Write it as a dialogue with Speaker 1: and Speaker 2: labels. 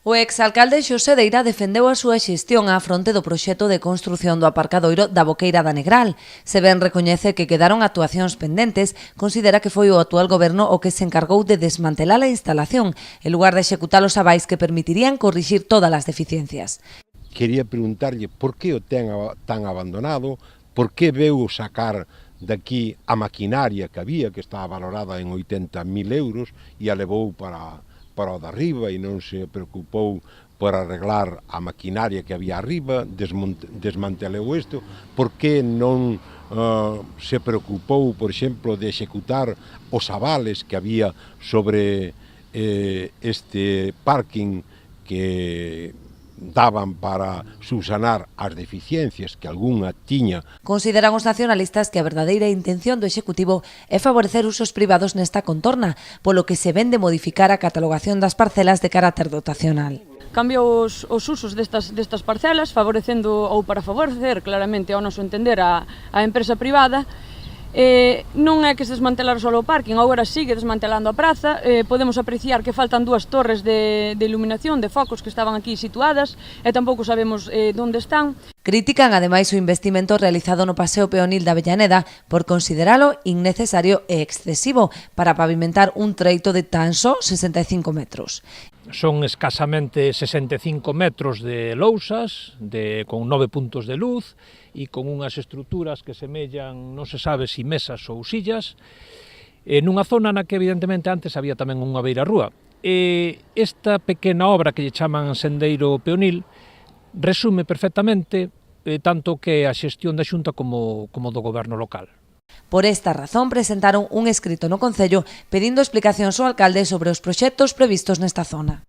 Speaker 1: O exalcalde Xosé Deira defendeu a súa xestión á fronte do proxecto de construción do aparcadoiro da Boqueira da Negral. Se ben recoñece que quedaron actuacións pendentes, considera que foi o actual goberno o que se encargou de desmantelar a instalación, en lugar de executar os avais que permitirían corrixir todas as deficiencias.
Speaker 2: Quería preguntarlle por que o ten tan abandonado, por que veu sacar daqui a maquinaria que había, que estaba valorada en 80.000 euros, e a levou para o de arriba e non se preocupou por arreglar a maquinaria que había arriba, desmantelou isto. Por que non se preocupou, por exemplo, de executar os avales que había sobre este parking que daban para subsanar as deficiencias que algunha tiña?
Speaker 1: Consideran os nacionalistas que a verdadeira intención do Executivo é favorecer usos privados nesta contorna, polo que se ven de modificar a catalogación das parcelas de carácter dotacional.
Speaker 3: Cambia os usos destas parcelas, favorecendo ou para favorecer claramente ao noso entender a empresa privada. Non é que se desmantelara só o parking, agora sigue desmantelando a praza. Podemos apreciar que faltan dúas torres de iluminación, de focos que estaban aquí situadas e tampouco sabemos onde están.
Speaker 1: Critican ademais o investimento realizado no paseo peonil da Avellaneda por consideralo innecesario e excesivo para pavimentar un treito de tan só 65 metros.
Speaker 4: Son escasamente 65 metros de lousas, con 9 puntos de luz e con unhas estruturas que semellan, non se sabe se mesas ou sillas, nunha zona na que evidentemente antes había tamén unha beirarrúa. Esta pequena obra que lle chaman sendeiro peonil resume perfectamente tanto que a xestión da Xunta como do goberno local.
Speaker 1: Por esta razón presentaron un escrito no Concello pedindo explicacións ao alcalde sobre os proxectos previstos nesta zona.